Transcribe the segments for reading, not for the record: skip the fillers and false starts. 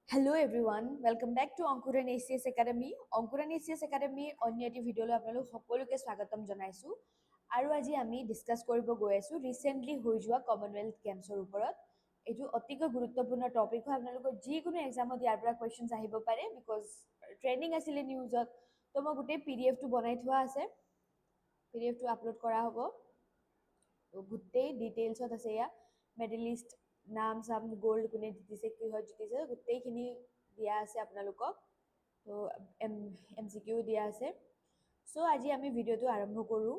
Hello everyone, welcome back to Ankuran ACS Academy. Ankuran ACS Academy অন্য এটি ভিডিঅ'লৈ আপোনালোক সকলোকে স্বাগতম জনাইছোঁ আৰু আজি আমি ডিছকাছ কৰিব গৈ আছোঁ ৰিচেণ্টলি হৈ যোৱা কমনৱেলথ গেমছৰ ওপৰত। এইটো অতিকৈ গুৰুত্বপূৰ্ণ টপিক হয়, আপোনালোকৰ যিকোনো এক্সামত ইয়াৰ পৰা কুৱেশ্যনছ আহিব পাৰে বিকজ ট্ৰেণ্ডিং আছিলে নিউজত। তো মই গোটেই PDF টো বনাই থোৱা আছে, PDF টো আপলোড কৰা হ'ব। গোটেই ডিটেইলছত আছে, এয়া মেডেলিষ্ট নাম চাম গ'ল্ড কোনে জিতিছে কিহত জিতিছে গোটেইখিনি দিয়া আছে আপোনালোকক। তো MCQ দিয়া আছে। চ' আজি আমি ভিডিঅ'টো আৰম্ভ কৰোঁ।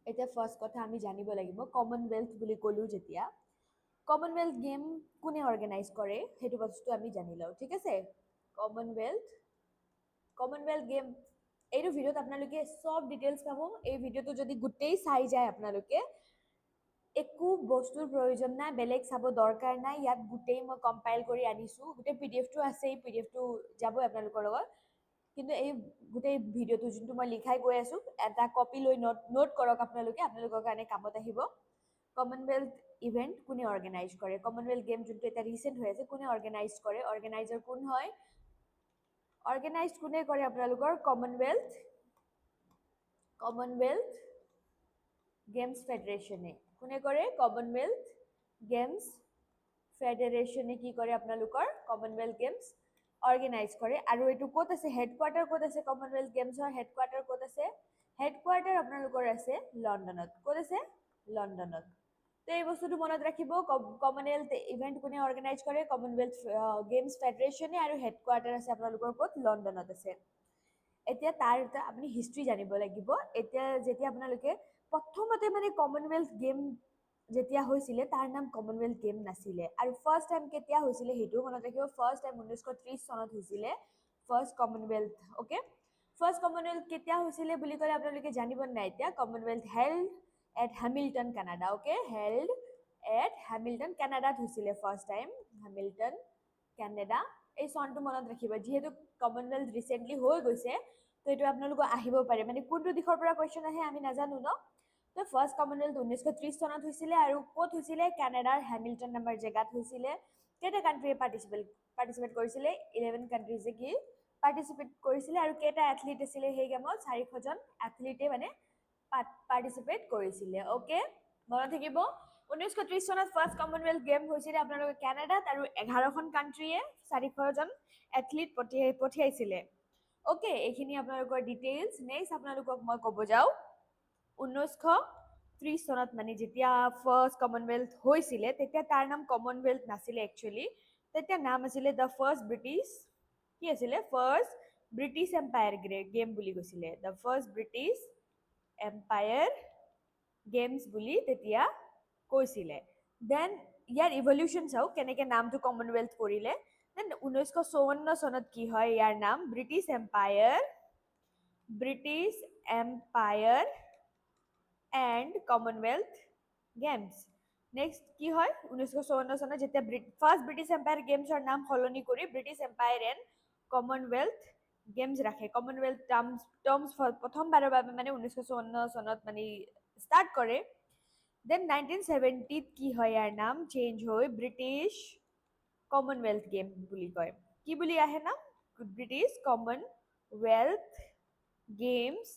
এতিয়া ফাৰ্ষ্ট কথা আমি জানিব লাগিব, কমনৱেলথ বুলি ক'লোঁ যেতিয়া কমনৱেলথ গেম কোনে অৰ্গেনাইজ কৰে সেইটো বস্তু আমি জানি লওঁ, ঠিক আছে। কমনৱেলথ গেম এইটো ভিডিঅ'ত আপোনালোকে চব ডিটেইলছ পাব। এই ভিডিঅ'টো যদি গোটেই চাই যায় আপোনালোকে একো বস্তুৰ প্ৰয়োজন নাই, বেলেগ চাব দৰকাৰ নাই। ইয়াত গোটেই মই কম্পাইল কৰি আনিছোঁ, গোটেই PDF টো আছে, এই PDF টো যাবই আপোনালোকৰ লগত। কিন্তু এই গোটেই ভিডিঅ'টো যোনটো মই লিখাই গৈ আছোঁ, এটা কপি লৈ নোট কৰক আপোনালোকৰ কাৰণে কামত আহিব। কমনৱেলথ ইভেণ্ট কোনে অৰ্গেনাইজ কৰে, কমনৱেলথ গেম যোনটো এটা ৰিচেণ্ট হৈ আছে কোনে অৰ্গেনাইজ কৰে, অৰ্গেনাইজাৰ কোন হয়, অৰ্গেনাইজ কোনে কৰে আপোনালোকৰ কমনৱেলথ গেমছ ফেডাৰেশ্যনে। কোনে কৰে, কমনৱেলথ গেমছ ফেডাৰেশ্যনে কি কৰে আপোনালোকৰ কমনৱেলথ গেমছ অৰ্গেনাইজ কৰে। আৰু এইটো ক'ত আছে, হেডকোৱাৰ্টাৰ ক'ত আছে, কমনৱেলথ গেমছৰ হেডকোৱাৰ্টাৰ ক'ত আছে, হেডকোৱাৰ্টাৰ আপোনালোকৰ আছে লণ্ডনত। ক'ত আছে, লণ্ডনত। তো এই বস্তুটো মনত ৰাখিব, কমনৱেলথ ইভেণ্ট কোনে অৰ্গেনাইজ কৰে, কমনৱেলথ গেমছ ফেডাৰেশ্যনে, আৰু হেডকোৱাৰ্টাৰ আছে আপোনালোকৰ ক'ত, লণ্ডনত আছে। এতিয়া তাৰ এটা আপুনি হিষ্ট্ৰী জানিব লাগিব। এতিয়া যেতিয়া আপোনালোকে প্ৰথমতে মানে কমনৱেলথ গেম যেতিয়া হৈছিলে তাৰ নাম কমনৱেলথ গেম নাছিলে, আৰু ফাৰ্ষ্ট টাইম কেতিয়া হৈছিলে সেইটোও মনত ৰাখিব। ফাৰ্ষ্ট টাইম 1930 চনত হৈছিলে first Commonwealth. Okay, first Commonwealth কেতিয়া হৈছিলে বুলি ক'লে আপোনালোকে জানিব নাই এতিয়া। Commonwealth held at Hamilton Canada. Okay, held at Hamilton কানাডাত হৈছিলে ফাৰ্ষ্ট টাইম, হেমিল্টন কানাডা। এই চনটো মনত ৰাখিব, যিহেতু কমনৱেলথ ৰিচেণ্টলি হৈ গৈছে তো এইটো আপোনালোকৰ আহিব পাৰে, মানে কোনটো দিশৰ পৰা কুৱেশ্যন আহে আমি নাজানো ন। তো ফাৰ্ষ্ট কমনৱেলথ 1930 চনত হৈছিলে, আৰু ক'ত হৈছিলে, কানাডাৰ হেমিল্টন নামৰ জেগাত হৈছিলে। কেইটা কাণ্ট্ৰিয়ে পাৰ্টিচিপেট কৰিছিলে, 11 কাণ্ট্ৰিজে কি পাৰ্টিচিপেট কৰিছিলে, আৰু কেইটা এথলিট আছিলে সেই গেমত, 400জন এথলিটে মানে পাৰ্টিচিপেট কৰিছিলে। অ'কে, মনত থাকিব 1930 চনত ফাৰ্ষ্ট কমনৱেলথ গেম হৈছিলে আপোনালোকৰ কানাডাত, আৰু 11খন কাণ্ট্ৰিয়ে 400জন এথলিট পঠিয়াইছিলে। অ'কে, এইখিনি আপোনালোকৰ ডিটেইলছ। নেক্সট আপোনালোকক মই ক'ব যাওঁ 1930 চনত মানে যেতিয়া ফাৰ্ষ্ট কমনৱেলথ হৈছিলে তেতিয়া তাৰ নাম কমনৱেলথ নাছিলে একচুৱেলি। তেতিয়া নাম আছিলে দ্য ফাৰ্ষ্ট ব্ৰিটিছ, কি আছিলে, ফাৰ্ষ্ট ব্ৰিটিছ এম্পায়াৰ গেম বুলি কৈছিলে, the first British Empire Games বুলি তেতিয়া কৈছিলে। দেন ইয়াৰ ইভলিউশ্যন চাওঁ কেনেকৈ নামটো কমনৱেলথ পৰিলে। দেন 1954 চনত কি হয়, ইয়াৰ নাম British Empire and Commonwealth Games. Next কি হয়, 1954 চনত যেতিয়া ফাৰ্ষ্ট ব্ৰিটিছ এম্পায়াৰ গেমছৰ নাম সলনি কৰি British Empire and Commonwealth Games ৰাখে। কমনৱেলথ টাৰ্মছ প্ৰথমবাৰৰ বাবে মানে 1954 চনত মানে ষ্টাৰ্ট কৰে। দেন 1970 কি হয়, ইয়াৰ নাম চেঞ্জ হৈ ব্ৰিটিছ কমনৱেলথ গেম বুলি কয়। কি বুলি আহে নাম, ব্ৰিটিছ কমনৱেলথ গেমছ।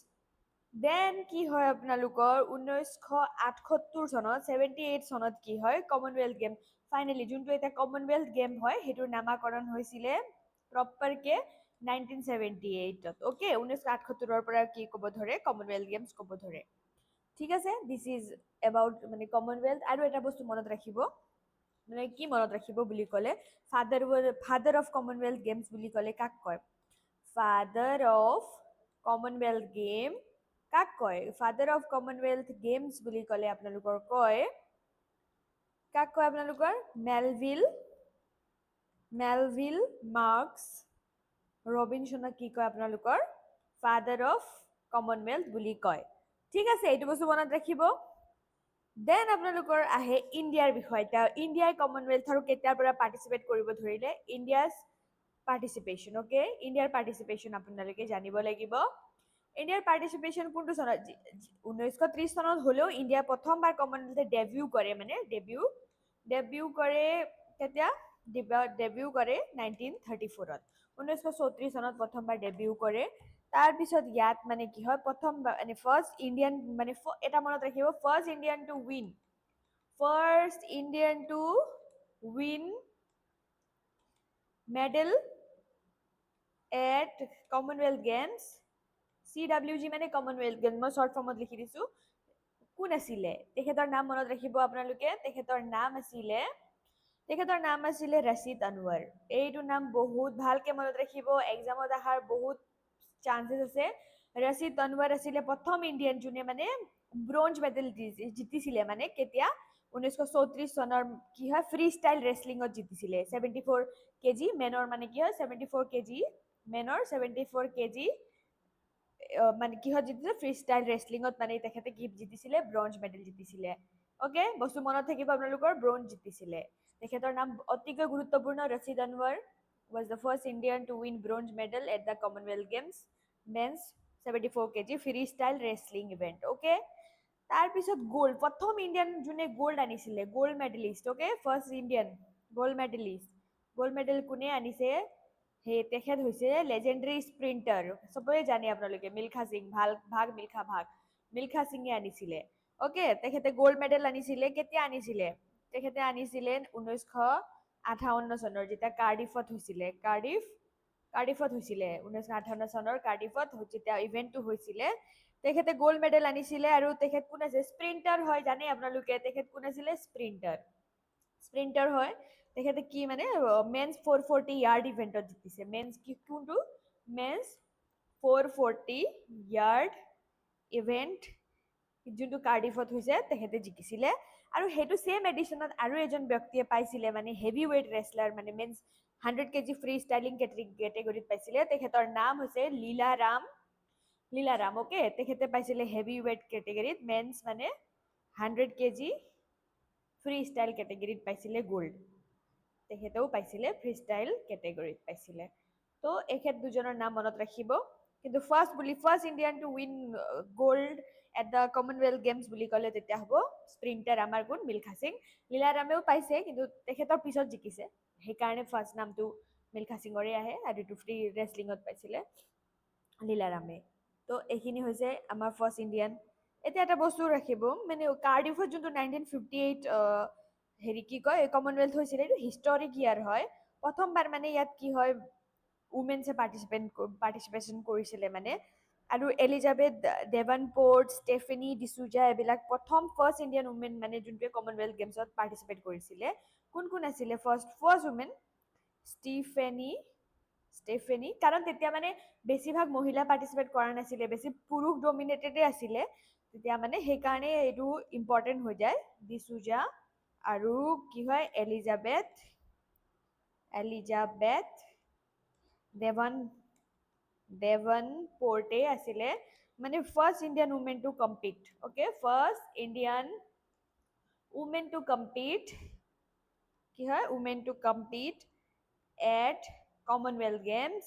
দেন কি হয় আপোনালোকৰ 1978 চনত 78 চনত কি হয়, কমনৱেলথ গেম ফাইনেলি যোনটো এটা কমনৱেলথ গেম হয় সেইটোৰ নামাকৰণ হৈছিলে প্ৰপাৰকে 1978ত। অ'কে, 1978ৰ পৰা কি ক'ব ধৰে, কমনৱেলথ গেমছ ক'ব ধৰে। ঠিক আছে, দিছ ইজ এবাউট মানে কমনৱেলথ। আৰু এটা বস্তু মনত ৰাখিব, মানে কি মনত ৰাখিব বুলি ক'লে, ফাদাৰ অফ কমনৱেলথ গেমছ বুলি ক'লে কাক কয়, ফাদাৰ অফ কমনৱেলথ গেম কাক কয়, ফাদাৰ অফ কমনৱেলথ গেমছ বুলি ক'লে আপোনালোকৰ কয়, কাক কয় আপোনালোকৰ, মেলভিল মাৰ্কছ ৰবিনছনক কি কয় আপোনালোকৰ ফাদাৰ অফ কমনৱেলথ বুলি কয়। ঠিক আছে, এইটো বস্তু মনত ৰাখিব। দেন আপোনালোকৰ আহে ইণ্ডিয়াৰ বিষয়। এতিয়া ইণ্ডিয়াই কমনৱেলথৰ কেতিয়াৰ পৰা পাৰ্টিচিপেট কৰিব ধৰিলে, ইণ্ডিয়াজ পাৰ্টিচিপেশ্যন। অ'কে, ইণ্ডিয়াৰ পাৰ্টিচিপেশ্যন আপোনালোকে জানিব লাগিব। ইণ্ডিয়াৰ পাৰ্টিচিপেশ্যন কোনটো চনত, 1930 চনত হ'লেও ইণ্ডিয়া প্ৰথমবাৰ কমনৱেলথে ডেবিউ কৰে, মানে ডেবিউ কৰে কেতিয়া, ডেবিউ কৰে 1934ত 1934 চনত প্ৰথমবাৰ ডেবিউ কৰে তাৰপিছত ইয়াত মানে কি হয় প্ৰথম মানে ফাৰ্ষ্ট ইণ্ডিয়ান মানে এটা মনত ৰাখিব first Indian to win medal at Commonwealth games CWG মানে কমনৱেলথ গেমছ মই শ্বৰ্ট ফৰ্মত লিখি দিছো কোন আছিলে তেখেতৰ নাম মনত ৰাখিব আপোনালোকে তেখেতৰ নাম আছিলে ৰচিদ আনৱাৰ এইটো নাম বহুত ভালকে মনত ৰাখিব এক্সামত অহাৰ বহুত চান্সেছ আছে ৰচিদ আনৱাৰ আছিলে প্ৰথম ইণ্ডিয়ান যোনে মানে ব্ৰঞ্জ মেডেল জিতিছিলে মানে কেতিয়া 1934 চনৰ কি হয় ফ্ৰী ষ্টাইল ৰেচলিঙত জিতিছিলে 74 কেজি মেনৰ মানে কি হয় 74 কেজি মেনৰ 74 কেজি মানে কিহত জিতিছিলে ফ্ৰী ষ্টাইল ৰেচলিঙত মানে তেখেতে কি জিতিছিলে ব্ৰঞ্জ মেডেল জিতিছিলে অকে বস্তু মনত থাকিব আপোনালোকৰ ব্ৰঞ্জ জিতিছিলে তেখেতৰ নাম অতিকৈ গুৰুত্বপূৰ্ণ ৰচিদ Anwar was the first Indian to win bronze medal at the Commonwealth Games men's 74 kg freestyle wrestling event okay তাৰপিছত গোল্ড প্ৰথম ইণ্ডিয়ান যোনে গোল্ড আনিছিলে gold medallist okay first Indian gold medal কোনে আনিছে হে তেখেত হৈছে লেজেণ্ডাৰী স্প্ৰিণ্টাৰ চবৰে জানে আপোনালোকে মিলখা সিং মিলখা সিঙে আনিছিলে অকে তেখেতে গোল্ড মেডেল আনিছিলে কেতিয়া আনিছিলে তেখেতে আনিছিলে 1958 চনৰ যেতিয়া কাৰ্ডিফত হৈছিলে 1958 চনৰ কাৰ্ডিফত যেতিয়া ইভেন্টটো হৈছিলে তেখেতে গোল্ড মেডেল আনিছিলে আৰু তেখেত কোন আছে স্প্ৰিণ্টাৰ হয় জানে আপোনালোকে তেখেত কোন আছিলে স্প্ৰিণ্টাৰ হয় তেখেতে কি মানে মেন্স 440 ইয়াৰ্ড ইভেন্টত জিতিছে মেন্স কি কোনটো মেন্স 440 ইয়াৰ্ড ইভেন্ট যোনটো কাৰ্ডিফত হৈছে তেখেতে জিকিছিলে আৰু সেইটো সেম এডিশনত আৰু এজন ব্যক্তিয়ে পাইছিলে মানে হেভি ৱেইট ৰেসলাৰ মানে মেন্স 100 কেজি ফ্ৰী ষ্টাইলিং কেটেগৰীত পাইছিলে তেখেতৰ নাম হৈছে লীলাৰাম ওকে তেখেতে পাইছিলে হেভি ৱেইট কেটেগৰীত মেন্স মানে 100 কেজি ফ্ৰী ষ্টাইল কেটেগৰীত পাইছিলে গোল্ড তেখেতেও পাইছিলে ফ্ৰী ষ্টাইল কেটেগৰীত পাইছিলে তো এখেত দুজনৰ নাম মনত ৰাখিব কিন্তু first Indian to win gold at the Commonwealth games বুলি ক'লে তেতিয়া হ'ব স্প্ৰিণ্টাৰ আমাৰ কোন মিলখা সিং লীলাৰামেও পাইছে কিন্তু তেখেতৰ পিছত জিকিছে সেইকাৰণে ফাৰ্ষ্ট নামটো মিলখা সিঙৰে আহে আৰু এইটো ফ্ৰী ৰেচলিঙত পাইছিলে লীলাৰামে তো এইখিনি হৈছে আমাৰ ফাৰ্ষ্ট ইণ্ডিয়ান এতিয়া এটা বস্তু ৰাখিব মানে কাৰ্ডিফত যোনটো 1958 হেৰি কি কয় কমনৱেলথ হৈছিলে এইটো হিষ্টৰিক ইয়াৰ হয় প্ৰথমবাৰ মানে ইয়াত কি হয় উমেনছে পাৰ্টিচিপেশ্যন কৰিছিলে মানে আৰু এলিজাবেথ ডেভনপোৰ্ট ষ্টেফেনি ডিচুজা এইবিলাক প্ৰথম ফাৰ্ষ্ট ইণ্ডিয়ান উমেন মানে যোনটোৱে কমনৱেলথ গেমছত পাৰ্টিচিপেট কৰিছিলে কোন আছিলে ফাৰ্ষ্ট উমেন ষ্টেফেনি কাৰণ তেতিয়া মানে বেছিভাগ মহিলা পাৰ্টিচিপেট কৰা নাছিলে বেছি পুৰুষ ডমিনেটেডে আছিলে তেতিয়া মানে সেইকাৰণে এইটো ইম্পৰ্টেণ্ট হৈ যায় ডিচুজা আৰু কি হয় এলিজাবেথ ডেভন পৰ্টে আছিলে মানে first Indian women to compete okay first Indian women to compete কি হয় women to compete at Commonwealth Games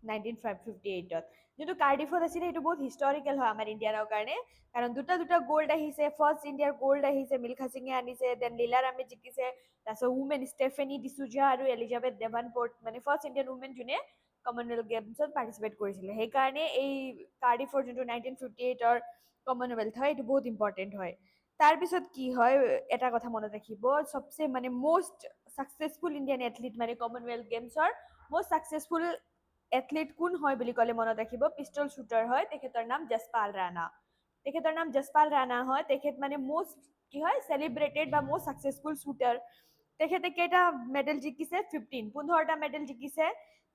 1958ত যোনটো কাৰ্ডিফত আছিলে সেইটো বহুত হিষ্টৰিকেল হয় আমাৰ ইণ্ডিয়ানৰ কাৰণে কাৰণ দুটা গ'ল্ড আহিছে ফাৰ্ষ্ট ইণ্ডিয়াৰ গ'ল্ড আহিছে মিলখা সিঙে আনিছে দেন লীলাৰামে জিকিছে তাৰপিছত উমেন ষ্টেফেনি ডিচুজা আৰু এলিজাবেথ ডেভনপোৰ্ট মানে ফাৰ্ষ্ট ইণ্ডিয়ান উমেন যোনে কমনৱেলথ গেমছত পাৰ্টিচিপেট কৰিছিলে সেইকাৰণে এই কাৰ্ডিফৰ যোনটো 1958ৰ কমনৱেলথ হয় এইটো বহুত ইম্পৰ্টেণ্ট হয় তাৰপিছত কি হয় এটা কথা মনত ৰাখিব চবচে মানে মষ্ট ছাকচেছফুল ইণ্ডিয়ান এথলিট মানে কমনৱেলথ গেমছৰ মষ্ট ছাকচেছফুল এথলিট কোন হয় বুলি ক'লে মনত ৰাখিব পিষ্টল শ্বুটাৰ হয় তেখেতৰ নাম যশপাল ৰাণা হয় তেখেত মানে মষ্ট কি হয় চেলিব্ৰেটেড বা মষ্ট ছাকচেছফুল শ্বুটাৰ তেখেতে কেইটা মেডেল জিকিছে 15টা মেডেল জিকিছে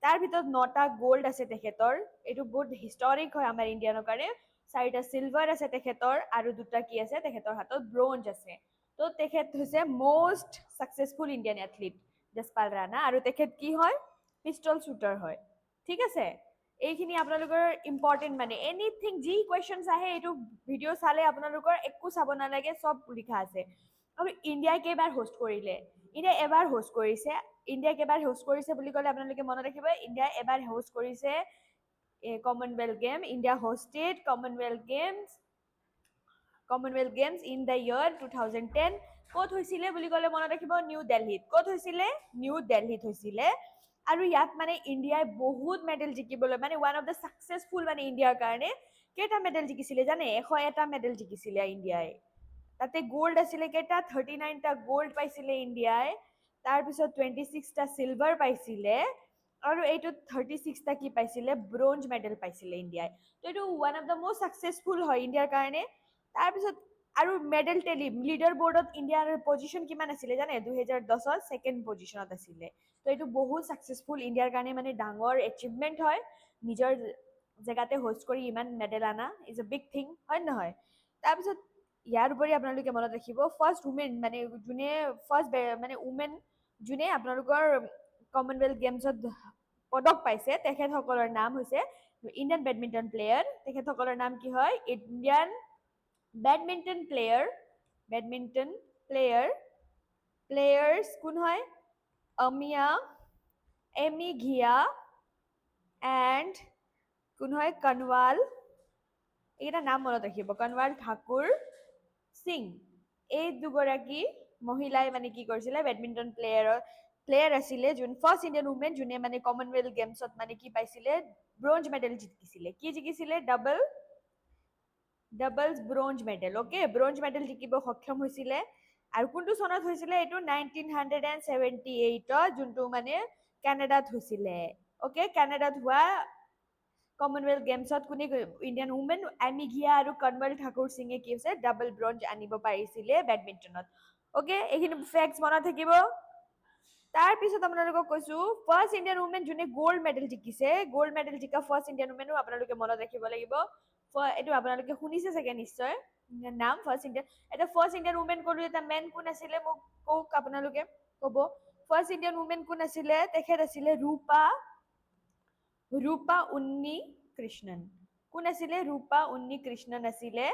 তাৰ ভিতৰত 9টা গ'ল্ড আছে তেখেতৰ এইটো বহুত হিষ্টৰিক হয় আমাৰ ইণ্ডিয়ানৰ কাৰণে 4টা চিলভাৰ আছে তেখেতৰ আৰু 2টা কি আছে তেখেতৰ হাতত ব্ৰঞ্জ আছে তো তেখেত হৈছে most successful Indian athlete Jaspal Rana আৰু তেখেত কি হয় পিষ্টল শ্বুটাৰ হয় ঠিক আছে এইখিনি আপোনালোকৰ ইম্পৰ্টেণ্ট মানে এনিথিং যি কুৱেশ্যনছ আহে এইটো ভিডিঅ' চালে আপোনালোকৰ একো চাব নালাগে চব লিখা আছে আৰু ইণ্ডিয়াই কেইবাৰ হোষ্ট কৰিলে ইণ্ডিয়াই এবাৰ হোষ্ট কৰিছে বুলি ক'লে আপোনালোকে মনত ৰাখিব ইণ্ডিয়াই এবাৰ হোষ্ট কৰিছে Commonwealth game India hosted Commonwealth Games Commonwealth Games in the year 2010 ক'ত হৈছিলে বুলি ক'লে মনত ৰাখিব নিউ দিল্লীত ক'ত হৈছিলে নিউ দিল্লীত হৈছিলে আৰু ইয়াত মানে ইণ্ডিয়াই বহুত মেডেল জিকিবলৈ মানে ওৱান অফ দ্য ছাকচেছফুল মানে ইণ্ডিয়াৰ কাৰণে কেইটা মেডেল জিকিছিলে জানে 101টা মেডেল জিকিছিলে ইণ্ডিয়াই তাতে গোল্ড আছিলে কেইটা 39টা গোল্ড পাইছিলে ইণ্ডিয়াই তাৰপিছত 26টা চিলভাৰ পাইছিলে আৰু এইটোত 36টা কি পাইছিলে ব্ৰঞ্জ মেডেল পাইছিলে ইণ্ডিয়াই তো এইটো one of the most successful হয় ইণ্ডিয়াৰ কাৰণে তাৰপিছত আৰু মেডেল টেলি লিডাৰ বৰ্ডত ইণ্ডিয়াৰ পজিশ্যন কিমান আছিলে জানে 2010ত ছেকেণ্ড পজিশ্যনত আছিলে তো এইটো বহুত ছাকচেছফুল ইণ্ডিয়াৰ কাৰণে মানে ডাঙৰ এচিভমেণ্ট হয় নিজৰ জেগাতে হোষ্ট কৰি ইমান মেডেল আনা ইজ এ বিগ থিং হয় নহয় তাৰপিছত ইয়াৰ উপৰি আপোনালোকে মনত ৰাখিব ফাৰ্ষ্ট উমেন মানে যোনে ফাৰ্ষ্ট মানে উমেন যোনে আপোনালোকৰ কমনৱেলথ গেমছত পদক পাইছে তেখেতসকলৰ নাম হৈছে ইণ্ডিয়ান বেডমিণ্টন প্লেয়াৰ তেখেতসকলৰ নাম কি হয় ইণ্ডিয়ান বেডমিণ্টন প্লেয়াৰ্ছ কোন হয় এমি ঘিয়া এণ্ড কোন হয় কনৱাল এইকেইটা নাম মনত ৰাখিব কনৱাল ঠাকুৰ সিং এই দুগৰাকী মহিলাই মানে কি কৰিছিলে বেডমিণ্টন প্লেয়াৰ আছিলে যোন ফাৰ্ষ্ট ইণ্ডিয়ান উমেন যোনে মানে কমনৱেলথ গেমছত মানে কি পাইছিলে ব্ৰঞ্জ মেডেল জিকিছিলে কি জিকিছিলে doubles bronze medal okay bronze medal জিকিব সক্ষম হৈছিলে আৰু কোনটো চনত হৈছিলে এইটো 1978ত যোনটো মানে কানাডাত হৈছিলে অ'কে কানাডাত হোৱা কমনৱেলথ গেমছত কোনে ইণ্ডিয়ান উমেন এমি ঘিয়া আৰু কনৱাল ঠাকুৰ সিঙে কি হৈছে ডাবল ব্ৰঞ্জ আনিব পাৰিছিলে বেডমিণ্টনত অ'কে এইখিনি ফেক্টছ মনত থাকিব তাৰপিছত আপোনালোকক কৈছো ফাৰ্ষ্ট ইণ্ডিয়ান উমেন যোনে গ'ল্ড মেডেল জিকিছে গ'ল্ড মেডেল জিকা ফাৰ্ষ্ট ইণ্ডিয়ান উমেনো আপোনালোকে মনত ৰাখিব লাগিব এইটো আপোনালোকে শুনিছে চাগে নিশ্চয় নাম ফাৰ্ষ্ট ইণ্ডিয়ান এটা ফাৰ্ষ্ট ইণ্ডিয়ান উমেন ক'লো এটা মেন কোন আছিলে মোক কওক আপোনালোকে ক'ব ফাৰ্ষ্ট ইণ্ডিয়ান উমেন কোন আছিলে তেখেত আছিলে ৰূপা উন্নী কৃষ্ণন কোন আছিলে ৰূপা উন্নী কৃষ্ণন আছিলে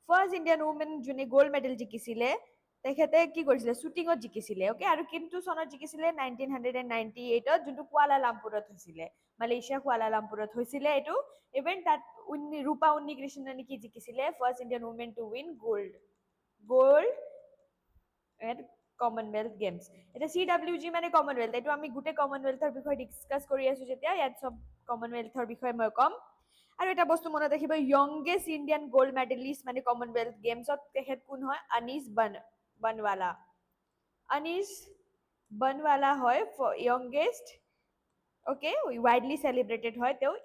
ফাৰ্ষ্ট ইণ্ডিয়ান উমেন যোনে গ'ল্ড মেডেল জিকিছিলে তেখেতে কি কৰিছিলে শ্বুটিঙত জিকিছিলে অ'কে আৰু কিন্তু চনত জিকিছিলে 1998ত যোনটো কুৱালালামপুৰত হৈছিলে মালয়েছিয়া কুৱালালামপুৰত হৈছিলে এইটো ইভেন তাত ৰূপা উন্নী কৃষ্ণনে কি জিকিছিলে first Indian women to win gold at Commonwealth games এতিয়া CWG মানে কমনৱেলথ এইটো আমি গোটেই কমনৱেলথৰ বিষয়ে ডিছকাছ কৰি আছো যেতিয়া ইয়াত চব কমনৱেলথৰ বিষয়ে মই ক'ম আৰু এটা বস্তু মনত ৰাখিব য়ংগেষ্ট ইণ্ডিয়ান গ'ল্ড মেডেলিষ্ট মানে কমনৱেলথ গেমছত তেখেত কোন হয় অনিশ বনৱালা হয় য়ংগেষ্ট অ'কে ৱাইডলি চেলিব্ৰেটেড হয় তেওঁ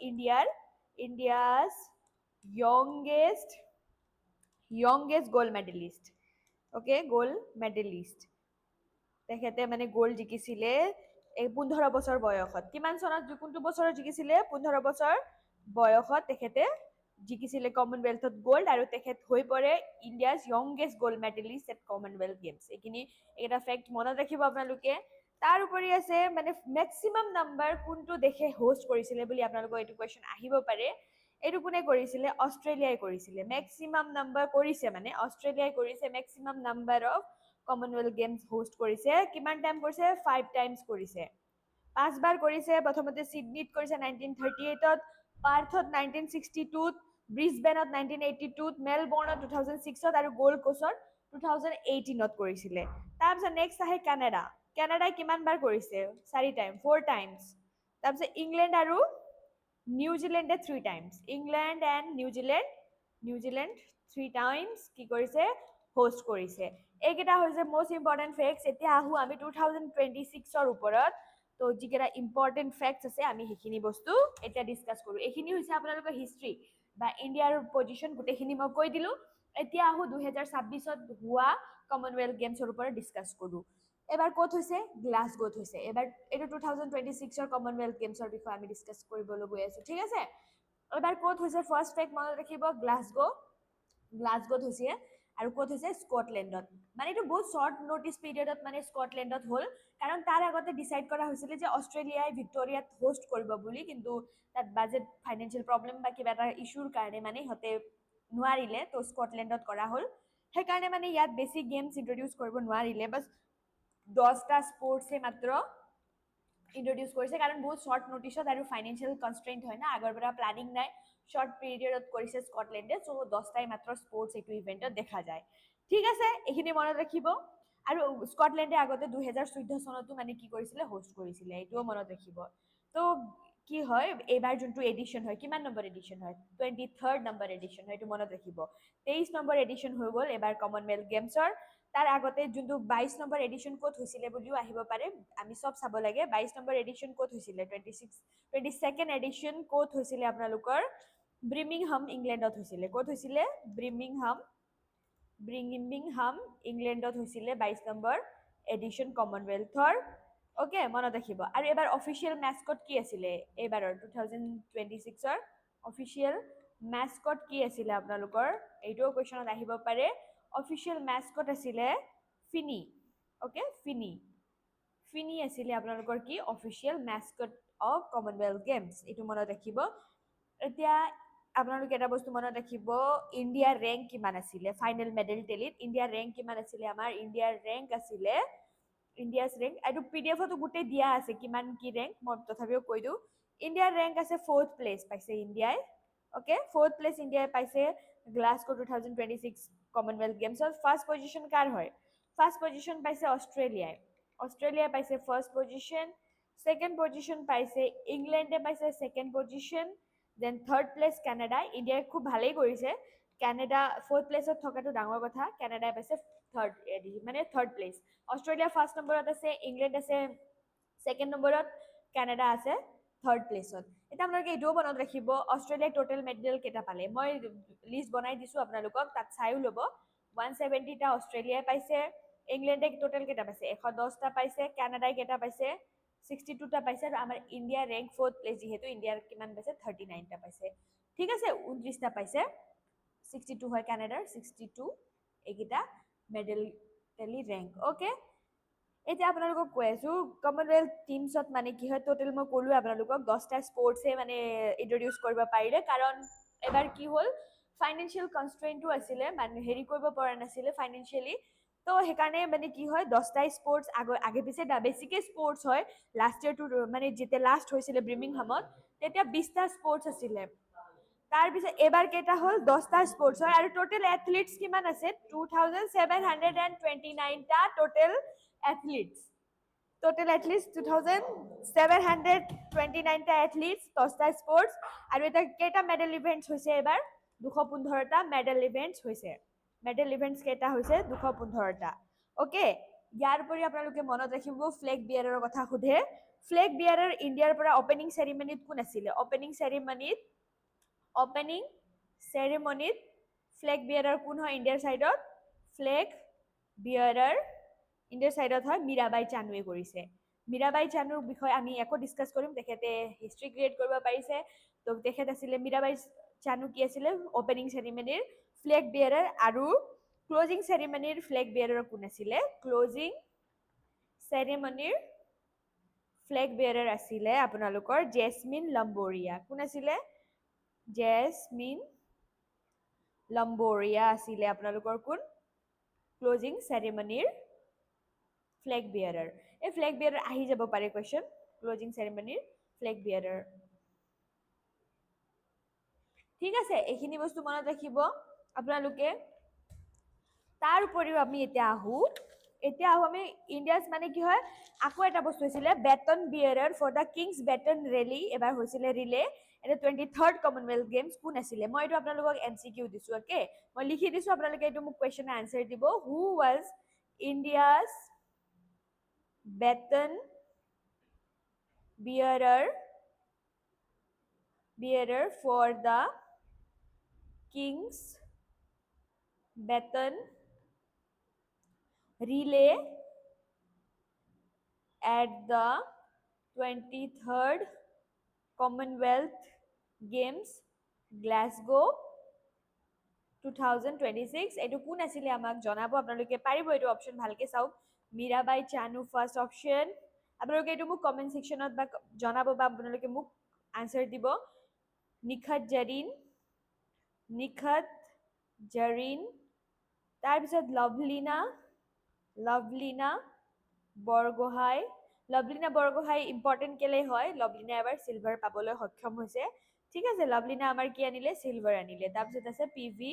India's youngest gold medalist okay gold medalist তেখেতে মানে গ'ল্ড জিকিছিলে 15 বছৰ বয়সত কিমান চনত কোনটো বছৰত জিকিছিলে 15 বছৰ বয়সত তেখেতে জিকিছিলে কমনৱেলথত গ'ল্ড আৰু তেখেত হৈ পৰে India's youngest gold medalist at Commonwealth Games এইখিনি এটা ফেক্ট মনত ৰাখিব আপোনালোকে তাৰ উপৰি আছে মানে মেক্সিমাম নাম্বাৰ কোনটো দেশে হোষ্ট কৰিছিলে বুলি আপোনালোকৰ এইটো কুৱেশ্যন আহিব পাৰে এইটো কোনে কৰিছিলে অষ্ট্ৰেলিয়াই কৰিছিলে মেক্সিমাম নাম্বাৰ কৰিছে মানে অষ্ট্ৰেলিয়াই কৰিছে maximum number of Commonwealth games host কৰিছে কিমান টাইম কৰিছে 5 টাইমছ কৰিছে 5 বাৰ কৰিছে প্ৰথমতে ছিডনীত কৰিছে 1938ত পাৰ্থত 1962ত ব্ৰিছবেনত 1982ত মেলবৰ্ণত 2006ত আৰু গ'ল্ড কোষ্টত 2018ত কৰিছিলে তাৰপিছত নেক্সট আহে কানাডাই কিমান বাৰ কৰিছে 4 টাইম 4 টাইমছ তাৰপিছত ইংলেণ্ড আৰু নিউজিলেণ্ডে 3 times England and New Zealand 3 times কি কৰিছে হোষ্ট কৰিছে এইকেইটা হৈছে মষ্ট ইম্পৰ্টেণ্ট ফেক্টছ এতিয়া আহোঁ আমি 2026ৰ ওপৰত তো যিকেইটা ইম্পৰ্টেণ্ট ফেক্টছ আছে আমি সেইখিনি বস্তু এতিয়া ডিছকাছ কৰোঁ এইখিনি হৈছে আপোনালোকৰ হিষ্ট্ৰী বা ইণ্ডিয়াৰ পজিশ্যন গোটেইখিনি মই কৈ দিলোঁ এতিয়া আহোঁ 2026ত হোৱা কমনৱেলথ গেমছৰ ওপৰত ডিছকাছ কৰোঁ এবাৰ ক'ত হৈছে গ্লাছগোত হৈছে এবাৰ এইটো 2026ৰ কমনৱেলথ গেমছৰ বিষয়ে আমি ডিছকাছ কৰিবলৈ গৈ আছোঁ ঠিক আছে এবাৰ ক'ত হৈছে ফাৰ্ষ্ট ফেক্ট মনত ৰাখিব গ্লাছগোত হৈছে আৰু ক'ত হৈছে স্কটলেণ্ডত মানে এইটো বহুত শ্বৰ্ট ন'টিছ পিৰিয়ডত মানে স্কটলেণ্ডত হ'ল কাৰণ তাৰ আগতে ডিচাইড কৰা হৈছিলে যে অষ্ট্ৰেলিয়াই ভিক্টৰিয়াত হোষ্ট কৰিব বুলি কিন্তু তাত বাজেট ফাইনেন্সিয়েল প্ৰব্লেম বা কিবা এটা ইছ্যুৰ কাৰণে মানে সিহঁতে নোৱাৰিলে তো স্কটলেণ্ডত কৰা হ'ল সেইকাৰণে মানে ইয়াত বেছি গেমছ ইণ্ট্ৰডিউচ কৰিব নোৱাৰিলে বাছ 10টা স্পৰ্টছে মাত্ৰ ইণ্ট্ৰডিউচ কৰিছে কাৰণ বহুত শ্বৰ্ট ন'টিছত আৰু ফাইনেন্সিয়েল কনষ্ট্ৰেইণ্ট হয় না আগৰ পৰা প্লানিং নাই শৰ্ট পিৰিয়ডত কৰিছে স্কটলেণ্ডে, চ' 10টাই মাত্ৰ স্পৰ্টছ এইটো ইভেণ্টত দেখা যায়। ঠিক আছে, এইখিনি মনত ৰাখিব। আৰু স্কটলেণ্ডে আগতে 2014 চনতো মানে কি কৰিছিলে, হোষ্ট কৰিছিলে, এইটোও মনত ৰাখিব। তো কি হয়, এইবাৰ যোনটো এডিশ্যন হয়, কিমান নম্বৰ এডিশ্যন হয়, 23rd নম্বৰ এডিশ্যন হয়, এইটো মনত ৰাখিব। 23 নম্বৰ এডিশ্যন হৈ গ'ল এবাৰ কমনৱেলথ গেমছৰ। তাৰ আগতে যোনটো 22 নম্বৰ এডিশ্যন ক'ত হৈছিলে বুলিও আহিব পাৰে, আমি চব চাব লাগে। 22 নম্বৰ এডিশ্যন ক'ত হৈছিলে, 22nd এডিশ্যন ক'ত হৈছিলে আপোনালোকৰ, ব্ৰিমিংহাম ইংলেণ্ডত হৈছিলে। ক'ত হৈছিলে, ব্ৰিমিংহাম ইংলেণ্ডত হৈছিলে 22 নম্বৰ এডিশ্যন কমনৱেলথৰ। অ'কে, মনত ৰাখিব। আৰু এবাৰ অফিচিয়েল মেস্কট কি আছিলে, এইবাৰৰ 2026ৰ অফিচিয়েল মেস্কট কি আছিলে আপোনালোকৰ, এইটোও কুৱেশ্যনত আহিব পাৰে। অফিচিয়েল মেস্কট আছিলে ফিনি। অ'কে, ফিনি আছিলে আপোনালোকৰ কি, official mascot of Commonwealth games, এইটো মনত ৰাখিব। এতিয়া আপোনালোকে এটা বস্তু মনত ৰাখিব, ইণ্ডিয়াৰ ৰেংক কিমান আছিলে ফাইনেল মেডেল টেলিত। ইণ্ডিয়াৰ ৰেংক কিমান আছিলে, আমাৰ ইণ্ডিয়াৰ ৰেংক আছিলে, ইণ্ডিয়াছ ৰেংক এইটো পিডিএফতো গোটেই দিয়া আছে কিমান কি ৰেংক, মই তথাপিও কৈ দিওঁ। ইণ্ডিয়াৰ ৰেংক আছে 4th প্লেচ পাইছে ইণ্ডিয়াই। অ'কে, 4th প্লেচ ইণ্ডিয়াই পাইছে গ্লাছগো 2026 কমনৱেলথ গেমছত। ফাৰ্ষ্ট পজিশ্যন কাৰ হয়, ফাৰ্ষ্ট পজিশ্যন পাইছে অষ্ট্ৰেলিয়াই পাইছে ফাৰ্ষ্ট পজিশ্যন। ছেকেণ্ড পজিশ্যন পাইছে ইংলেণ্ডে পাইছে second position. Then third place Canada, ইণ্ডিয়াই খুব ভালেই কৰিছে। কানাডা 4th প্লেচত থকাটো ডাঙৰ কথা, কানাডাই পাইছে থাৰ্ড প্লেচ। অষ্ট্ৰেলিয়া ফাৰ্ষ্ট নম্বৰত আছে, ইংলেণ্ড আছে ছেকেণ্ড নম্বৰত, কানাডা আছে থাৰ্ড প্লেচত। এতিয়া আপোনালোকে এইটোও মনত ৰাখিব, অষ্ট্ৰেলিয়াই টোটেল মেডেল কেইটা পালে, মই লিষ্ট বনাই দিছোঁ আপোনালোকক, তাত চাইও ল'ব। 170টা অষ্ট্ৰেলিয়াই পাইছে, ইংলেণ্ডে টোটেল কেইটা পাইছে, 110টা পাইছে, কানাডাই কেইটা পাইছে, 62টা পাইছে, আৰু আমাৰ ইণ্ডিয়া ৰেংক 4th প্লেচ, যিহেতু ইণ্ডিয়াৰ কিমান পাইছে, 39টা পাইছে। ঠিক আছে, 29টা পাইছে, 62 হয় কানাডাৰ, 62 এইকেইটা মেডেল টেলি ৰেংক। অ'কে, এতিয়া আপোনালোকক কৈ আছোঁ কমনৱেলথ টিমছত মানে কি হয়, টোটেল মই ক'লোঁ আপোনালোকক 10টা স্পৰ্টছে মানে ইণ্ট্ৰডিউচ কৰিব পাৰিলে, কাৰণ এবাৰ কি হ'ল, ফাইনেন্সিয়েল কনষ্ট্ৰেইনটো আছিলে, মানে হেৰি কৰিব পৰা নাছিলে ফাইনেন্সিয়েলি। তো সেইকাৰণে মানে কি হয়, 10টা স্পৰ্টছ আগে পিছে বেছিকৈ স্পৰ্টছ হয়। লাষ্ট ইয়েৰটো মানে যেতিয়া লাষ্ট হৈছিলে ব্ৰিমিংহামত, তেতিয়া 20টা স্পৰ্টছ আছিলে। তাৰপিছত এইবাৰ কেইটা হ'ল, 10টা স্পৰ্টছ হয়। আৰু টোটেল এথলিটছ কিমান আছে, 2729টা টোটেল এথলিটছ। 2729টা এথলিটছ, 10টা স্পৰ্টছ। আৰু এটা কেইটা মেডেল ইভেণ্টছ হৈছে এইবাৰ, 215টা মেডেল ইভেণ্টছ হৈছে। মেডেল ইভেণ্টছ কেইটা হৈছে, 215টা। অ'কে, ইয়াৰ উপৰি আপোনালোকে মনত ৰাখিব, ফ্লেগ বিয়াৰৰ কথা সোধে। ফ্লেগ বিয়াৰৰ ইণ্ডিয়াৰ পৰা অপেনিং চেৰিমনীত কোন আছিলে, অপেনিং চেৰিমনীত ফ্লেগ বিয়াৰৰ কোন হয় ইণ্ডিয়াৰ চাইডত, ফ্লেগ বিয়াৰৰ ইণ্ডিয়াৰ চাইডত হয় মীৰাবাই চানুৱে কৰিছে। মীৰাবাই চানুৰ বিষয়ে আমি একো ডিছকাছ কৰিম, তেখেতে হিষ্ট্ৰী ক্ৰিয়েট কৰিব পাৰিছে। তো তেখেত আছিলে মীৰাবাই চানু, কি আছিলে অপেনিং চেৰিমনীৰ ফ্লেগ বিয়াৰৰ। আৰু ক্লজিং চেৰিমনীৰ ফ্লেগ বিয়াৰৰ কোন আছিলে, ক্লজিং চেৰিমনীৰ ফ্লেগ বিয়াৰৰ আছিলে আপোনালোকৰ জেছমিন লম্বৰিয়া। কোন আছিলে, জেছমিন লম্বৰিয়া আছিলে আপোনালোকৰ কোন, ক্লজিং চেৰিমনীৰ ফ্লেগ বিয়াৰৰ। এই ফ্লেগ বিয়াৰৰ আহি যাব পাৰে কুৱেশ্যন, ক্লজিং চেৰিমনীৰ ফ্লেগ বিয়াৰৰ। ঠিক আছে, এইখিনি বস্তু মনত ৰাখিব আপোনালোকে। তাৰ উপৰিও আমি এতিয়া আহোঁ আমি ইণ্ডিয়াছ মানে কি হয়, আকৌ এটা বস্তু হৈছিলে baton bearer for the King's baton relay, এবাৰ হৈছিলে ৰিলে। এটা 23rd কমনৱেলথ গেমছ কোন আছিলে, মই এইটো আপোনালোকক MCQ দিছোঁ। অ'কে, মই লিখি দিছোঁ, আপোনালোকে এইটো মোক কুৱেশ্যনৰ আনচাৰ দিব। Who was India's baton bearer for the King's Baton relay at the 23rd Commonwealth Games Glasgow 2026। এইটো কোন আছিলে আমাক জনাব আপোনালোকে পাৰিব, এইটো অপশ্যন ভালকে চাওক। মীৰাবাই চানু ফাৰ্ষ্ট অপশ্যন, আপোনালোকে এইটো মোক কমেণ্ট ছেকশ্যনত বা জনাব, বা আপোনালোকে মোক আনচাৰ দিব। নিখত জৰিন, তাৰপিছত লভলিনা বৰগোহাঁই ইম্পৰ্টেণ্ট কেলে হয়, লভলিনা এবাৰ চিলভাৰ পাবলৈ সক্ষম হৈছে। ঠিক আছে, লাভলিনা আমাৰ কি আনিলে সিলভাৰ আনিলে। তাৰপিছত আছে পিভি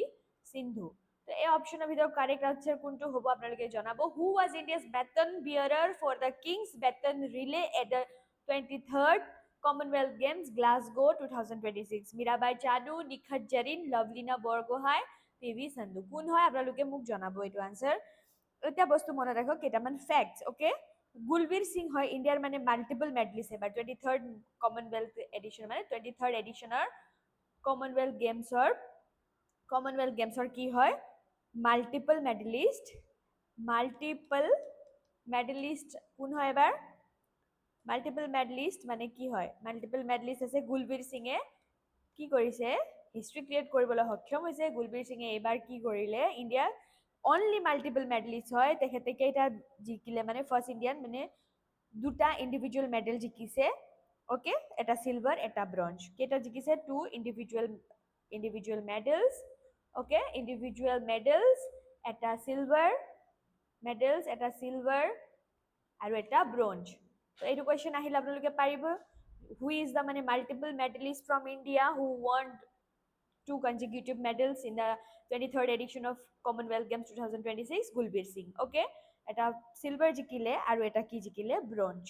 সিন্ধু। তো এই অপশনৰ ভিতৰত কারেক্ট আনসার কোনটো হ'ব আপোনালোকে জনাব। Who was India's baton bearer for the King's baton relay at the 23rd Commonwealth Games Glasgow 2026? Mirabai Chanu, Nikhat Zareen, Lovlina Borgohain, PV Sindhu. কোন হয় আপোনালোকে মোক জনাব এইটো আনসাৰ। এটা বস্তু মনে ৰাখক, কেইটামান ফেক্টস, ওকে। গুলবীৰ সিং হয় ইন্ডিয়াৰ মানে মাল্টিপল মেডলিষ্ট এবাৰ 23rd কমনওয়েলথ এডিশন মানে 23rd এডিশনৰ কমনওয়েলথ গেমছৰ কি হয় মাল্টিপল মেডেলিষ্ট কোন হয় এবাৰ মাল্টিপল মেডলিষ্ট মানে কি হয় মাল্টিপল মেডলিষ্ট আছে গুলবীৰ সিঙে কি কৰিছে হিষ্ট্ৰী ক্ৰিয়েট কৰিবলৈ সক্ষম হৈছে গুলবীৰ সিঙে এইবাৰ কি কৰিলে ইণ্ডিয়া অনলি মাল্টিপল মেডলিষ্ট হয় তেখেতে কেইটা জিকিলে মানে ফাৰ্ষ্ট ইণ্ডিয়ান মানে দুটা ইণ্ডিভিজুৱেল মেডেল জিকিছে ওকে এটা সিলভাৰ এটা ব্ৰঞ্জ কেইটা জিকিছে two individual medals okay individual medals এটা সিলভাৰ মেডেলছ এটা সিলভাৰ আৰু এটা ব্ৰঞ্জ তো এইটো কোৱেশ্চন আহিলে আপোনালোকে পাৰিব who is the মানে multiple medalist from India who won 2 consecutive medals in the 23rd edition of Commonwealth Games 2026 Gulbir Singh okay এটা সিলভাৰ জিকিলে আৰু এটা কি জিকিলে ব্ৰঞ্জ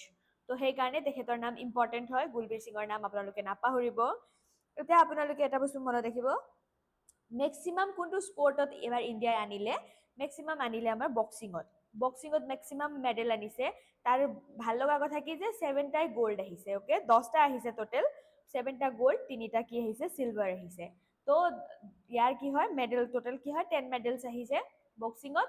তো সেই কাৰণে তেখেতৰ নাম ইম্পৰ্টেন্ট হয় গুলবীৰ সিঙৰ নাম আপোনালোকে নাপাহৰিব এতিয়া আপোনালোকে এটা বস্তু মনত ৰাখিব মেক্সিমাম কোনটো স্পৰ্টত এবাৰ ইণ্ডিয়াই আনিলে মেক্সিমাম আনিলে আমাৰ বক্সিঙত মেক্সিমাম মেডেল আনিছে তাৰ ভাল লগা কথা কি যে 7টাই গোল্ড আহিছে ওকে 10টা আহিছে টোটেল 7টা গোল্ড 3টা কি আহিছে সিলভাৰ আহিছে তো ইয়াৰ কি হয় মেডেল টোটেল কি হয় 10 মেডেলছ আহিছে বক্সিঙত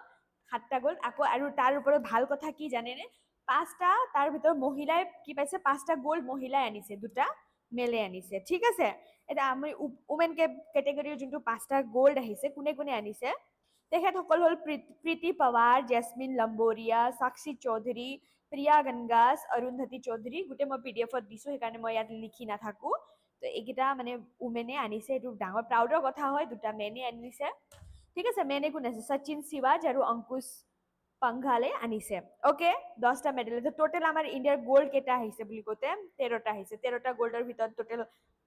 7টা গোল্ড আকৌ আৰু তাৰ ওপৰত ভাল কথা কি জানেনে 5টা তাৰ ভিতৰত মহিলাই কি পাইছে 5টা গোল্ড মহিলাই আনিছে 2টা মেলে আনিছে ঠিক আছে এটা আমি উমেন কেটেগৰীৰ যোনটো 5টা গোল্ড আহিছে কোনে কোনে আনিছে তেখেতসকল হ'ল প্ৰীতি পাৱাৰ জেসমিন লম্বোৰিয়া সাক্ষী চৌধুৰী প্ৰিয়া গনগাছ অৰুন্ধতী চৌধুৰী গোটেই মই পিডিএফত দিছো সেইকাৰণে মই ইয়াত লিখি নাথাকো তো এইকেইটা মানে উমেনে আনিছে এইটো ডাঙৰ প্ৰাউডৰ কথা হয় দুটা মেনে আনিছে ঠিক আছে মেনে কোন আছে সচিন শিৱাজ আৰু অংকুশ পাংঘালে আনিছে ওকে 10টা মেডেল টোটেল আমাৰ ইণ্ডিয়াৰ গোল্ড কেইটা আহিছে বুলি কওঁতে 13টা আহিছে 13টা গোল্ডৰ ভিতৰত টোটেল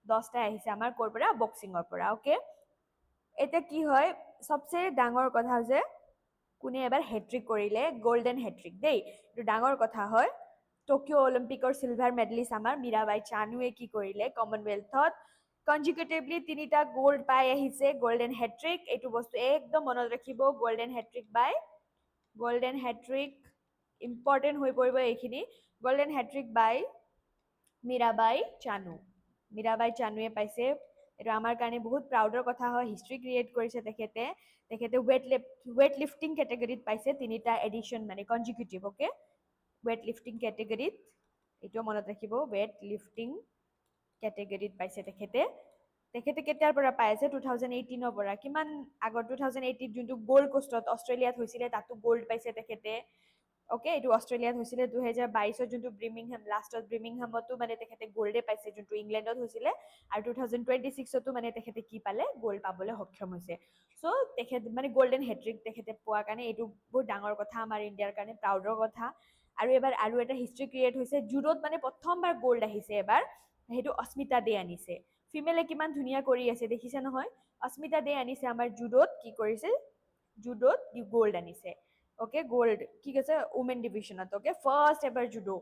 10টা আহিছে আমাৰ ক'ৰ পৰা বক্সিঙৰ পৰা ওকে এটা কি হয় সবচে ডাঙৰ কথা যে কোনে এবাৰ হেট্ৰিক কৰিলে গোল্ডেন হেট্ৰিক দেই এইটো ডাঙৰ কথা হয় টকিঅ' অলিম্পিকৰ সিলভাৰ মেডেলিষ্ট আমাৰ মীৰাবাই চানুৱে কি কৰিলে কমনৱেলথত কনজিকিউটিভলি 3টা গোল্ড পাই আহিছে গোল্ডেন হেট্ৰিক এইটো বস্তু একদম মনত ৰাখিব গোল্ডেন হেট্ৰিক ইম্পৰ্টেণ্ট হৈ পৰিব এইখিনি গোল্ডেন হেট্ৰিক বাই মীৰাবাই চানুৱে পাইছে এইটো আমাৰ কাৰণে বহুত প্ৰাউডৰ কথা হয় হিষ্ট্ৰী ক্ৰিয়েট কৰিছে তেখেতে ৱেট লিফটিং কেটেগৰীত পাইছে 3টা এডিশ্যন মানে কনজিকিউটিভ ওকে ৱেট লিফটিং কেটেগৰীত এইটো মনত ৰাখিব ৱেট লিফটিং কেটেগৰীত পাইছে তেখেতে কেতিয়াৰ পৰা পাই আছে 2018ৰ পৰা কিমান আগত 2018 যোনটো গ'ল্ড কোষ্টত অষ্ট্ৰেলিয়াত হৈছিলে তাতো গ'ল্ড পাইছে তেখেতে ওকে এইটো অষ্ট্ৰেলিয়াত হৈছিলে 2022ত যোনটো ব্ৰিমিংহামতো মানে তেখেতে গ'ল্ডে পাইছে যোনটো ইংলেণ্ডত হৈছিলে আৰু 2026তো মানে তেখেতে কি পালে গ'ল্ড পাবলৈ সক্ষম হৈছে চ' তেখেত মানে গ'ল্ডেন হেট্ৰিক তেখেতে পোৱাৰ কাৰণে এইটো বহুত ডাঙৰ কথা আমাৰ ইণ্ডিয়াৰ কাৰণে প্ৰাউডৰ কথা আৰু এবাৰ আৰু এটা হিষ্ট্ৰী ক্ৰিয়েট হৈছে জুডোত মানে প্ৰথমবাৰ গ'ল্ড আহিছে এবাৰ সেইটো অস্মিতা দে আনিছে ফিমেলে কিমান ধুনীয়া কৰি আছে দেখিছে নহয় অস্মিতা দে আনিছে আমাৰ জুডোত কি কৰিছে জুডোত গ'ল্ড আনিছে ওকে গ'ল্ড কি কৈছে উমেন ডিভিজনত ওকে ফাৰ্ষ্ট এবাৰ জুডো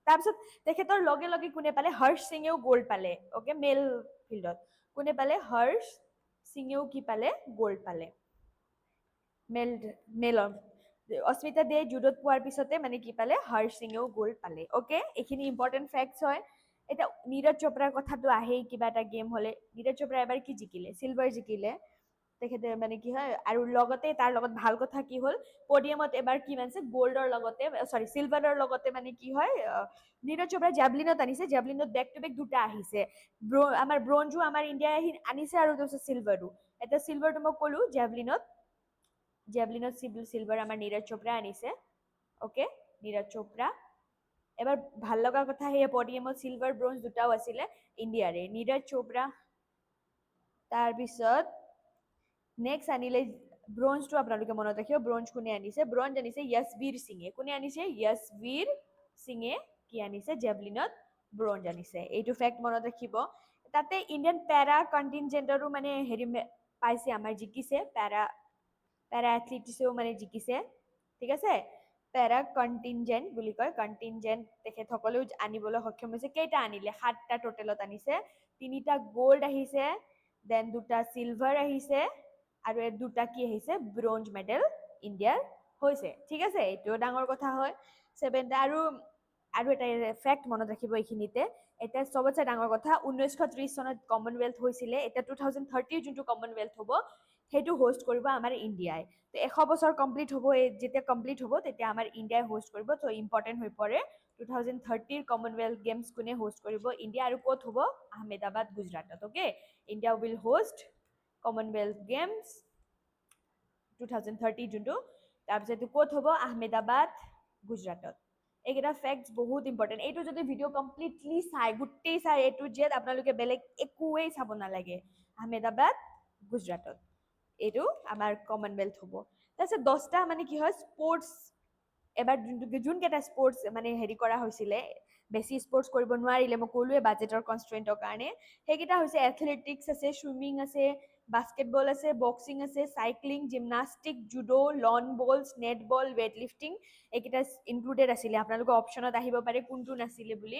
তাৰপিছত তেখেতৰ লগে লগে কোনে পালে হৰ্ষ সিঙেও গ'ল্ড পালে ওকে মেল ফিল্ডত কোনে পালে হৰ্ষ সিঙেও কি পালে গ'ল্ড পালে মেলৰ অস্মিতা দে জুডোত পোৱাৰ পিছতে মানে কি পালে হৰ্ষ সিঙেও গ'ল্ড পালে ওকে এইখিনি ইম্পৰ্টেণ্ট ফেক্টছ হয় এতিয়া নীৰজ চোপ্ৰাৰ কথাটো আহেই কিবা এটা গেম হ'লে নীৰজ চোপ্ৰা এবাৰ কি জিকিলে সিলভাৰ জিকিলে তেখেতে মানে কি হয় আৰু লগতে তাৰ লগত ভাল কথা কি হ'ল পডিয়ামত এবাৰ কি মানছে গ'ল্ডৰ লগতে সিলভাৰৰ লগতে মানে কি হয় নীৰজ চোপ্ৰা জেভলিনত আনিছে জেভলিনত বেক টু বেক 2টা আহিছে আমাৰ ব্ৰঞ্জো আমাৰ ইণ্ডিয়াই আনিছে আৰু তাৰপিছত সিলভাৰো এটা সিলভাৰটো মই ক'লো জেভলিনত সিলভাৰ আমাৰ নীৰজ চোপ্ৰা আনিছে ওকে নীৰজ চোপ্ৰা এবাৰ ভাল লগা কথা সেয়ে পডিয়ামত সিলভাৰ ব্ৰঞ্জ 2টাও আছিলে ইণ্ডিয়াৰে নীৰজ চোপ্ৰা তাৰপিছত নেক্সট আনিলে ব্ৰঞ্জটো আপোনালোকে মনত ৰাখিব ব্ৰঞ্জ কোনে আনিছে ব্ৰঞ্জ আনিছে য়শবীৰ সিঙে কোনে আনিছে য়শবীৰ সিঙে কি আনিছে জেভলিনত ব্ৰঞ্জ আনিছে এইটো ফেক্ট মনত ৰাখিব তাতে ইণ্ডিয়ান পেৰা কণ্টিনজেণ্টৰো মানে হেৰি পাইছে, আমাৰ জিকিছে, পেৰা এথলিটিছেও মানে জিকিছে, ঠিক আছে। পেৰা কণ্টিনজেণ্ট বুলি কয়, কণ্টিনজেণ্ট তেখেতসকলেও আনিবলৈ সক্ষম হৈছে। কেইটা আনিলে? 7টা টোটেলত আনিছে। 3টা গ'ল্ড আহিছে, দেন 2টা চিলভাৰ আহিছে, আৰু 2টা কি আহিছে? ব্ৰঞ্জ মেডেল ইণ্ডিয়াৰ হৈছে, ঠিক আছে। এইটোও ডাঙৰ কথা হয়। 7টা আৰু এটা ফেক্ট মনত ৰাখিব এইখিনিতে, এতিয়া চবতছে ডাঙৰ কথা, 1930 চনত কমনৱেলথ হৈছিলে, এতিয়া 2030 যোনটো কমনৱেলথ হ'ব সেইটো হোষ্ট কৰিব আমাৰ ইণ্ডিয়াই। তো 100 বছৰ কমপ্লিট হ'ব, যেতিয়া কমপ্লিট হ'ব তেতিয়া আমাৰ ইণ্ডিয়াই হোষ্ট কৰিব। তো ইম্পৰ্টেণ্ট হৈ পৰে 2030 কমনৱেলথ গেমছ কোনে হোষ্ট কৰিব? ইণ্ডিয়া। আৰু ক'ত হ'ব? আহমেদাবাদ, গুজৰাটত। Okay, India will host Commonwealth games 2030 যোনটো, তাৰপিছত ক'ত হ'ব? আহমেদাবাদ, গুজৰাটত। এইকেইটা ফেক্টছ বহুত ইম্পৰ্টেণ্ট। এইটো যদি ভিডিঅ' কমপ্লিটলি চাই, গোটেই চাই এইটো যে আপোনালোকে বেলেগ একোৱেই চাব নালাগে। আহমেদাবাদ, গুজৰাটত এইটো আমাৰ কমনৱেলথ হ'ব। তাৰপিছত 10টা মানে কি হয়, স্পৰ্টছ, এবাৰ যোনকেইটা স্পৰ্টছ মানে হেৰি কৰা হৈছিলে, বেছি স্পৰ্টছ কৰিব নোৱাৰিলে, মই ক'লোৱে বাজেটৰ কনষ্ট্ৰেইণ্টৰ কাৰণে, সেইকেইটা হৈছে এথলেটিক্স আছে, চুইমিং আছে, বাস্কেটবল আছে, বক্সিং আছে, চাইক্লিং, জিমনাষ্টিক, জুডো, লন বলছ, নেটবল, ৱেইট লিফটিং, এইকেইটা ইনক্লুডেড আছিলে। আপোনালোকৰ অপশ্যনত আহিব পাৰে কোনটো নাছিলে বুলি।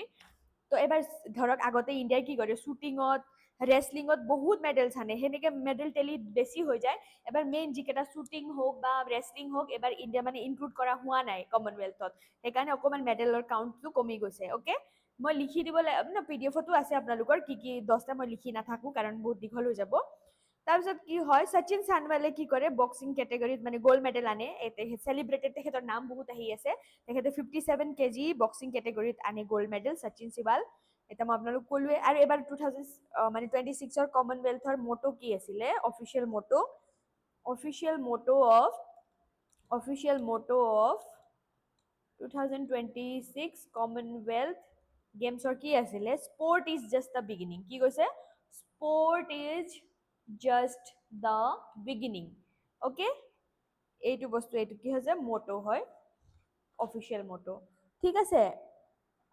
তো এবাৰ ধৰক আগতে ইণ্ডিয়াই কি কৰে, শ্বুটিঙত, ৰেচলিঙত বহুত মেডেলছ আনে, সেনেকৈ মেডেল টেলি বেছি হৈ যায়। এবাৰ মেইন যিকেইটা শ্বুটিং হওক বা ৰেচলিং হওক, এবাৰ ইণ্ডিয়া মানে ইনক্লুড কৰা হোৱা নাই কমনৱেলথত, সেইকাৰণে অকণমান মেডেলৰ কাউণ্টটো কমি গৈছে। অ'কে, মই লিখি দিব লাগিব, PDF-তো আছে আপোনালোকৰ কি কি 10টা, মই লিখি নাথাকোঁ কাৰণ বহুত দীঘল হৈ যাব। তাৰপিছত কি হয়, শচীন চানৱালে কি কৰে, বক্সিং কেটেগৰীত মানে গ'ল্ড মেডেল আনে, চেলিব্ৰেটেড, তেখেতৰ নাম বহুত আহি আছে, তেখেতে 57 kg বক্সিং কেটেগৰীত আনে গ'ল্ড মেডেল, শচীন চিৱাল। এতিয়া মই আপোনালোক ক'লোৱে। আৰু এবাৰ 2026 কমনৱেলথৰ মটো কি আছিলে? অফিচিয়েল মটো অফ 2026 কমনৱেলথ গেমছৰ কি আছিলে? Sport is just the beginning. কি কৈছে? Sport is just the beginning. Okay, এইটো বস্তু, এইটো কি হৈছে? মটো হয়, অফিচিয়েল মটো, ঠিক আছে।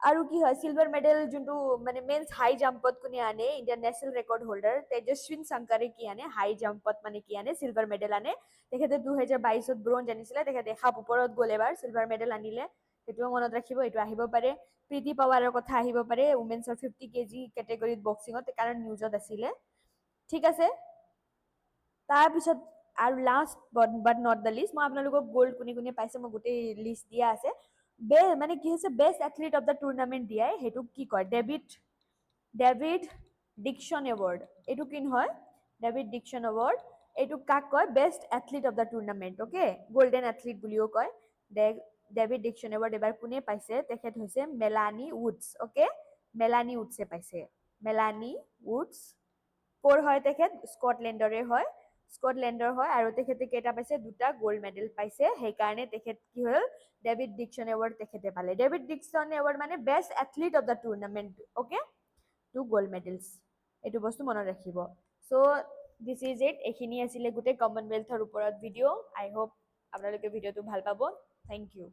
আৰু কি হয়, চিলভাৰ মেডেল যোনটো মানে মেন্স হাই জাম্পত কোনে আনে? ইণ্ডিয়ান নেশ্যনেল ৰেকৰ্ড হোল্ডাৰ তেজস্বিন শংকৰে কি আনে? হাই জাম্পত মানে কি আনে? চিলভাৰ মেডেল আনে। তেখেতে 2022ত ব্ৰঞ্জ আনিছিলে, তেখেতে এখাপ ওপৰত গ'ল, এবাৰ চিলভাৰ মেডেল আনিলে, সেইটোও মনত ৰাখিব। এইটো আহিব পাৰে। প্ৰীতি পাৱাৰৰ কথা আহিব পাৰে, উমেন্সৰ 50 kg কেটেগৰীত বক্সিঙত, কাৰণ নিউজত আছিলে, ঠিক আছে। তাৰপিছত আৰু last but not the least, মই আপোনালোকক গ'ল্ড কোনে কোনে পাইছে মই গোটেই লিষ্ট দিয়া আছে। মানে কি হৈছে, best athlete of the tournament দিয়াই, সেইটোক কি কয়? David Dixon award. এইটো কি হয়? David Dixon award. এইটো কাক কয়? Best athlete of the tournament. Okay, golden athlete বুলিও কয়। ডেভিড ডিকচন এৱাৰ্ড এবাৰ কোনে পাইছে? তেখেত হৈছে মেলানী উডছ। অ'কে, মেলানী উডছে পাইছে। মেলানী উডছ ক'ৰ হয়? তেখেত স্কটলেণ্ডৰে হয়, আৰু তেখেতে কেইটা পাইছে? 2টা গ'ল্ড মেডেল পাইছে। সেইকাৰণে তেখেত কি হ'ল? ডেভিড ডিকচন এৱাৰ্ড তেখেতে পালে। ডেভিড ডিকচন এৱাৰ্ড মানে best athlete of the tournament. Okay, 2 gold medals, এইটো বস্তু মনত ৰাখিব। So' this is it. এইখিনি আছিলে গোটেই কমনৱেলথৰ ওপৰত ভিডিঅ'। আই হোপ আপোনালোকে ভিডিঅ'টো ভাল পাব। Thank U.